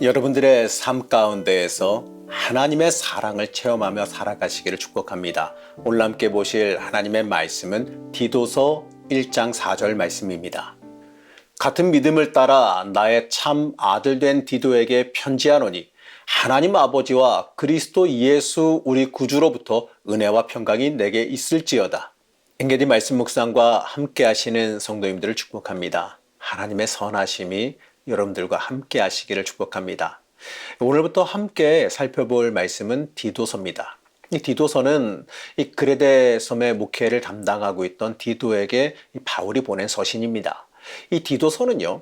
여러분들의 삶 가운데에서 하나님의 사랑을 체험하며 살아가시기를 축복합니다. 오늘 함께 보실 하나님의 말씀은 디도서 1장 4절 말씀입니다. 같은 믿음을 따라 나의 참 아들 된 디도에게 편지하노니 하나님 아버지와 그리스도 예수 우리 구주로부터 은혜와 평강이 내게 있을지어다. 엔게디 말씀 묵상과 함께 하시는 성도님들을 축복합니다. 하나님의 선하심이 여러분들과 함께 하시기를 축복합니다. 오늘부터 함께 살펴볼 말씀은 디도서입니다. 이 디도서는 이 그레데 섬의 목회를 담당하고 있던 디도에게 바울이 보낸 서신입니다. 이 디도서는요,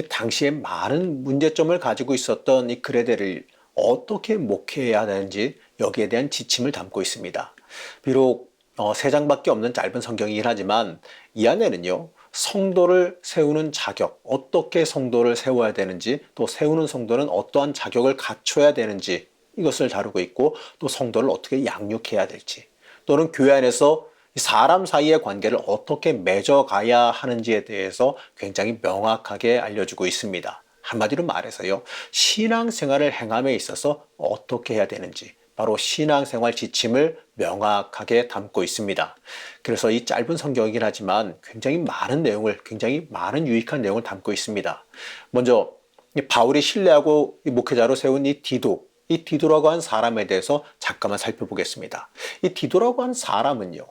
당시에 많은 문제점을 가지고 있었던 이 그레데를 어떻게 목회해야 하는지 여기에 대한 지침을 담고 있습니다. 비록 3장밖에 없는 짧은 성경이긴 하지만 이 안에는요, 성도를 세우는 자격, 어떻게 성도를 세워야 되는지, 또 세우는 성도는 어떠한 자격을 갖춰야 되는지 이것을 다루고 있고, 또 성도를 어떻게 양육해야 될지, 또는 교회 안에서 사람 사이의 관계를 어떻게 맺어가야 하는지에 대해서 굉장히 명확하게 알려주고 있습니다. 한마디로 말해서요, 신앙생활을 행함에 있어서 어떻게 해야 되는지, 바로 신앙생활 지침을 명확하게 담고 있습니다. 그래서 이 짧은 성경이긴 하지만 굉장히 많은 내용을, 굉장히 많은 유익한 내용을 담고 있습니다. 먼저 바울이 신뢰하고 목회자로 세운 이 디도라고 한 사람에 대해서 잠깐만 살펴보겠습니다. 이 디도라고 한 사람은요,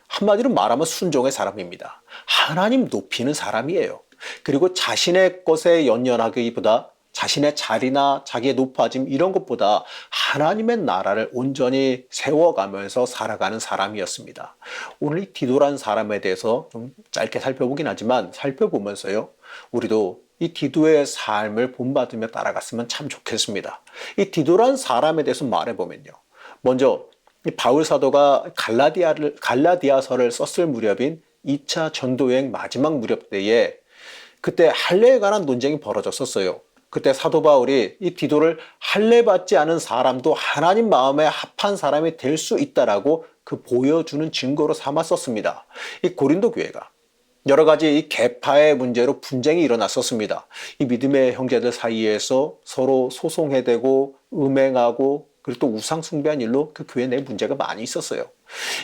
한마디로 말하면 순종의 사람입니다. 하나님 높이는 사람이에요. 그리고 자신의 것에 연연하기보다 자신의 자리나 자기의 높아짐 이런 것보다 하나님의 나라를 온전히 세워가면서 살아가는 사람이었습니다. 오늘 이 디도라는 사람에 대해서 좀 짧게 살펴보긴 하지만 살펴보면서요, 우리도 이 디도의 삶을 본받으며 따라갔으면 참 좋겠습니다. 이 디도라는 사람에 대해서 말해보면요, 먼저 이 바울 사도가 갈라디아서를 썼을 무렵인 2차 전도여행 마지막 무렵 때에 그때 할례에 관한 논쟁이 벌어졌었어요. 그때 사도 바울이 이 디도를 할례 받지 않은 사람도 하나님 마음에 합한 사람이 될 수 있다라고 그 보여주는 증거로 삼았었습니다. 이 고린도 교회가 여러 가지 이 계파의 문제로 분쟁이 일어났었습니다. 이 믿음의 형제들 사이에서 서로 소송해대고 음행하고 그리고 또 우상 숭배한 일로 그 교회 내 문제가 많이 있었어요.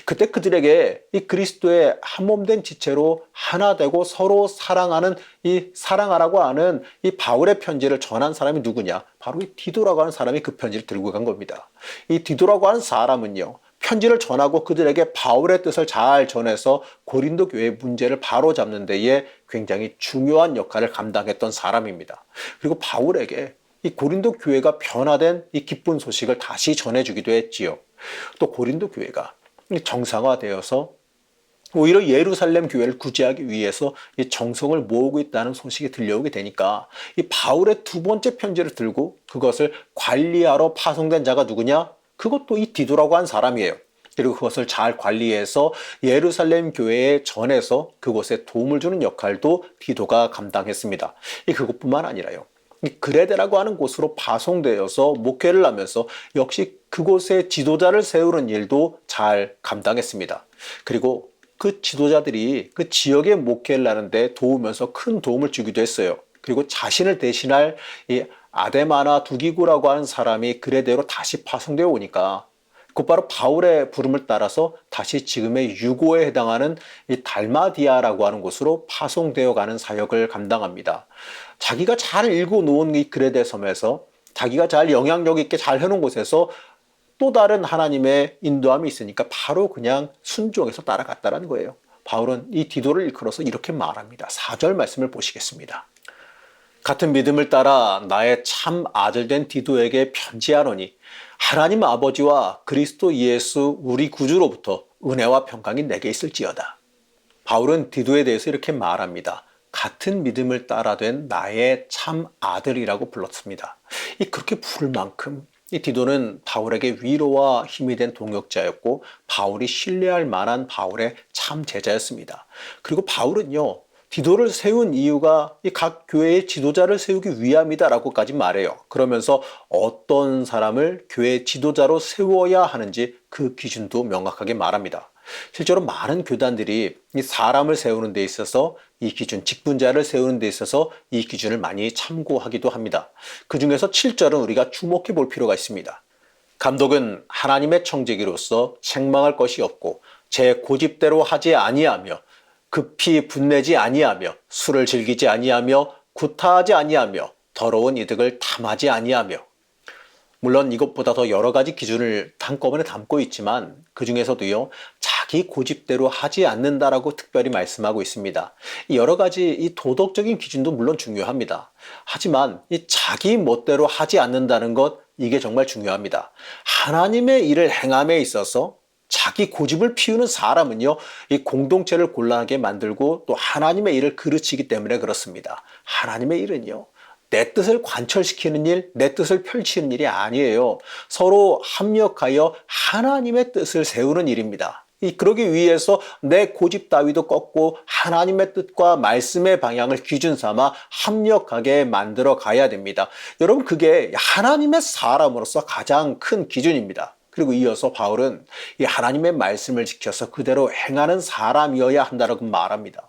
그때 그들에게 이 그리스도의 한몸된 지체로 하나 되고 서로 사랑하라고 하는 이 바울의 편지를 전한 사람이 누구냐? 바로 이 디도라고 하는 사람이 그 편지를 들고 간 겁니다. 이 디도라고 하는 사람은요, 편지를 전하고 그들에게 바울의 뜻을 잘 전해서 고린도 교회의 문제를 바로잡는 데에 굉장히 중요한 역할을 감당했던 사람입니다. 그리고 바울에게 이 고린도 교회가 변화된 이 기쁜 소식을 다시 전해주기도 했지요. 또 고린도 교회가 정상화되어서 오히려 예루살렘 교회를 구제하기 위해서 이 정성을 모으고 있다는 소식이 들려오게 되니까 이 바울의 두 번째 편지를 들고 그것을 관리하러 파송된 자가 누구냐? 그것도 이 디도라고 한 사람이에요. 그리고 그것을 잘 관리해서 예루살렘 교회에 전해서 그곳에 도움을 주는 역할도 디도가 감당했습니다. 그것뿐만 아니라요, 이 그레데라고 하는 곳으로 파송되어서 목회를 하면서 역시 그곳에 지도자를 세우는 일도 잘 감당했습니다. 그리고 그 지도자들이 그 지역의 목회를 하는데 도우면서 큰 도움을 주기도 했어요. 그리고 자신을 대신할 이 아데마나 두기고라고 하는 사람이 그레데로 다시 파송되어 오니까 곧바로 바울의 부름을 따라서 다시 지금의 유고에 해당하는 이 달마디아라고 하는 곳으로 파송되어 가는 사역을 감당합니다. 자기가 잘 읽어놓은 이 그레데 섬에서 자기가 잘 영향력 있게 잘 해놓은 곳에서 또 다른 하나님의 인도함이 있으니까 바로 그냥 순종해서 따라갔다는 거예요. 바울은 이 디도를 일컬어서 이렇게 말합니다. 4절 말씀을 보시겠습니다. 같은 믿음을 따라 나의 참 아들 된 디도에게 편지하노니 하나님 아버지와 그리스도 예수 우리 구주로부터 은혜와 평강이 내게 있을지어다. 바울은 디도에 대해서 이렇게 말합니다. 같은 믿음을 따라 된 나의 참 아들이라고 불렀습니다. 그렇게 부를 만큼 이 디도는 바울에게 위로와 힘이 된 동역자였고 바울이 신뢰할 만한 바울의 참 제자였습니다. 그리고 바울은요, 디도를 세운 이유가 이 각 교회의 지도자를 세우기 위함이다라고까지 말해요. 그러면서 어떤 사람을 교회 지도자로 세워야 하는지 그 기준도 명확하게 말합니다. 실제로 많은 교단들이 이 사람을 세우는 데 있어서 이 기준, 직분자를 세우는 데 있어서 이 기준을 많이 참고하기도 합니다. 그 중에서 7절은 우리가 주목해 볼 필요가 있습니다. 감독은 하나님의 청지기로서 책망할 것이 없고 제 고집대로 하지 아니하며 급히 분내지 아니하며 술을 즐기지 아니하며 구타하지 아니하며 더러운 이득을 탐하지 아니하며. 물론 이것보다 더 여러 가지 기준을 한꺼번에 담고 있지만 그 중에서도요, 자기 고집대로 하지 않는다라고 특별히 말씀하고 있습니다. 여러 가지 이 도덕적인 기준도 물론 중요합니다. 하지만 이 자기 멋대로 하지 않는다는 것, 이게 정말 중요합니다. 하나님의 일을 행함에 있어서 자기 고집을 피우는 사람은요, 이 공동체를 곤란하게 만들고 또 하나님의 일을 그르치기 때문에 그렇습니다. 하나님의 일은요, 내 뜻을 관철시키는 일, 내 뜻을 펼치는 일이 아니에요. 서로 합력하여 하나님의 뜻을 세우는 일입니다. 그러기 위해서 내 고집 따위도 꺾고 하나님의 뜻과 말씀의 방향을 기준 삼아 합력하게 만들어 가야 됩니다. 여러분, 그게 하나님의 사람으로서 가장 큰 기준입니다. 그리고 이어서 바울은 이 하나님의 말씀을 지켜서 그대로 행하는 사람이어야 한다고 말합니다.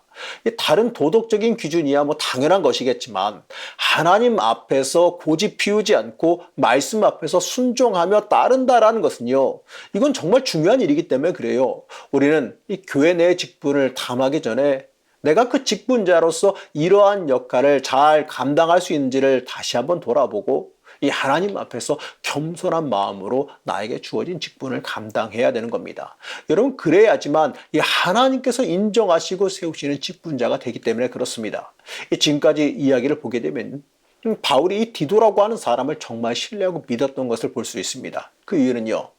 다른 도덕적인 기준이야 뭐 당연한 것이겠지만 하나님 앞에서 고집 피우지 않고 말씀 앞에서 순종하며 따른다라는 것은요, 이건 정말 중요한 일이기 때문에 그래요. 우리는 이 교회 내 직분을 탐하기 전에 내가 그 직분자로서 이러한 역할을 잘 감당할 수 있는지를 다시 한번 돌아보고 이 하나님 앞에서 겸손한 마음으로 나에게 주어진 직분을 감당해야 되는 겁니다. 여러분, 그래야지만 이 하나님께서 인정하시고 세우시는 직분자가 되기 때문에 그렇습니다. 지금까지 이야기를 보게 되면 바울이 이 디도라고 하는 사람을 정말 신뢰하고 믿었던 것을 볼 수 있습니다. 그 이유는요,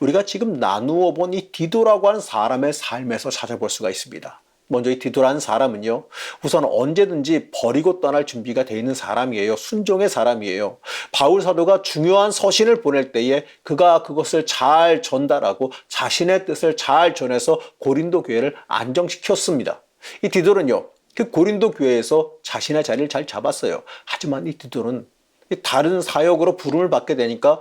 우리가 지금 나누어 본 이 디도라고 하는 사람의 삶에서 찾아볼 수가 있습니다. 먼저 이 디도라는 사람은요, 우선 언제든지 버리고 떠날 준비가 되어 있는 사람이에요. 순종의 사람이에요. 바울 사도가 중요한 서신을 보낼 때에 그가 그것을 잘 전달하고 자신의 뜻을 잘 전해서 고린도 교회를 안정시켰습니다. 이 디도는요, 그 고린도 교회에서 자신의 자리를 잘 잡았어요. 하지만 이 디도는 다른 사역으로 부름을 받게 되니까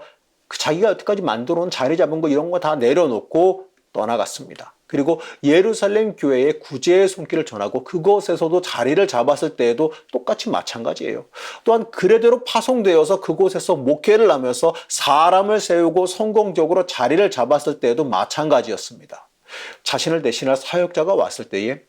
자기가 여태까지 만들어 온 자리 잡은 거 이런 거 다 내려놓고 떠나갔습니다. 그리고 예루살렘 교회에 구제의 손길을 전하고 그곳에서도 자리를 잡았을 때에도 똑같이 마찬가지예요. 또한 그레데로 파송되어서 그곳에서 목회를 하면서 사람을 세우고 성공적으로 자리를 잡았을 때에도 마찬가지였습니다. 자신을 대신할 사역자가 왔을 때에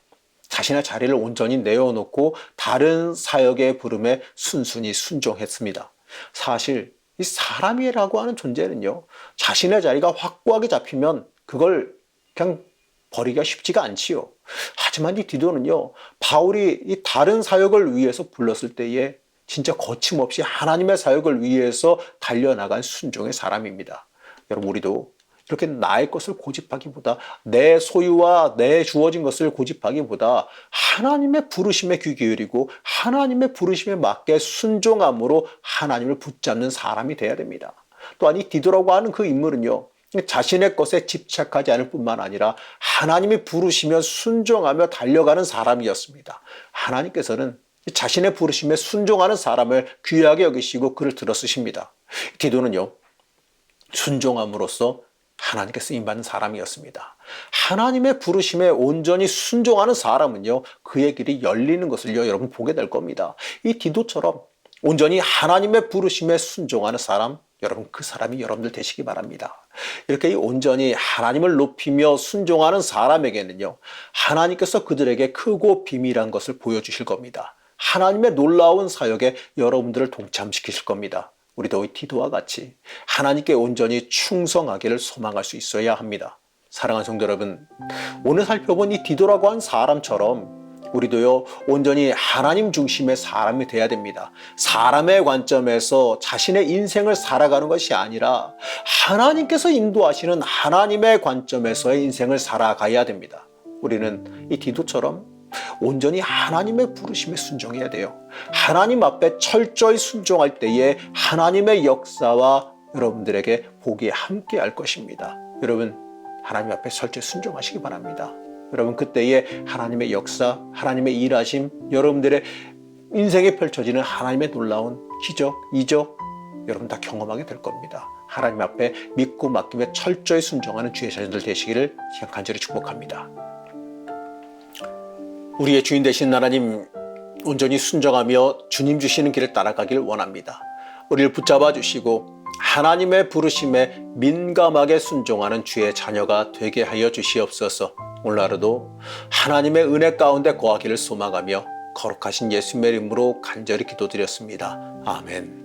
자신의 자리를 온전히 내어놓고 다른 사역의 부름에 순순히 순종했습니다. 사실 이 사람이라고 하는 존재는요, 자신의 자리가 확고하게 잡히면 그걸 그냥 버리기가 쉽지가 않지요. 하지만 이 디도는요, 바울이 이 다른 사역을 위해서 불렀을 때에 진짜 거침없이 하나님의 사역을 위해서 달려나간 순종의 사람입니다. 여러분, 우리도 이렇게 나의 것을 고집하기보다, 내 소유와 내 주어진 것을 고집하기보다 하나님의 부르심에 귀 기울이고 하나님의 부르심에 맞게 순종함으로 하나님을 붙잡는 사람이 되어야 됩니다. 또한 이 디도라고 하는 그 인물은요, 자신의 것에 집착하지 않을 뿐만 아니라 하나님이 부르시면 순종하며 달려가는 사람이었습니다. 하나님께서는 자신의 부르심에 순종하는 사람을 귀하게 여기시고 그를 들어 쓰십니다. 디도는요, 순종함으로써 하나님께 쓰임받는 사람이었습니다. 하나님의 부르심에 온전히 순종하는 사람은요, 그의 길이 열리는 것을요, 여러분 보게 될 겁니다. 이 디도처럼 온전히 하나님의 부르심에 순종하는 사람, 여러분 그 사람이 여러분들 되시기 바랍니다. 이렇게 온전히 하나님을 높이며 순종하는 사람에게는요, 하나님께서 그들에게 크고 비밀한 것을 보여주실 겁니다. 하나님의 놀라운 사역에 여러분들을 동참시키실 겁니다. 우리도 이 디도와 같이 하나님께 온전히 충성하기를 소망할 수 있어야 합니다. 사랑하는 성도 여러분, 오늘 살펴본 이 디도라고 한 사람처럼 우리도요, 온전히 하나님 중심의 사람이 돼야 됩니다. 사람의 관점에서 자신의 인생을 살아가는 것이 아니라 하나님께서 인도하시는 하나님의 관점에서의 인생을 살아가야 됩니다. 우리는 이 디도처럼 온전히 하나님의 부르심에 순종해야 돼요. 하나님 앞에 철저히 순종할 때에 하나님의 역사와 여러분들에게 복이 함께 할 것입니다. 여러분, 하나님 앞에 철저히 순종하시기 바랍니다. 여러분, 그때에 하나님의 역사, 하나님의 일하심, 여러분들의 인생에 펼쳐지는 하나님의 놀라운 기적, 이적, 여러분 다 경험하게 될 겁니다. 하나님 앞에 믿고 맡기며 철저히 순종하는 주의 자녀들 되시기를 간절히 축복합니다. 우리의 주인 되신 하나님, 온전히 순종하며 주님 주시는 길을 따라가길 원합니다. 우리를 붙잡아 주시고 하나님의 부르심에 민감하게 순종하는 주의 자녀가 되게 하여 주시옵소서. 오늘 하루도 하나님의 은혜 가운데 거하기를 소망하며 거룩하신 예수님의 이름으로 간절히 기도드렸습니다. 아멘.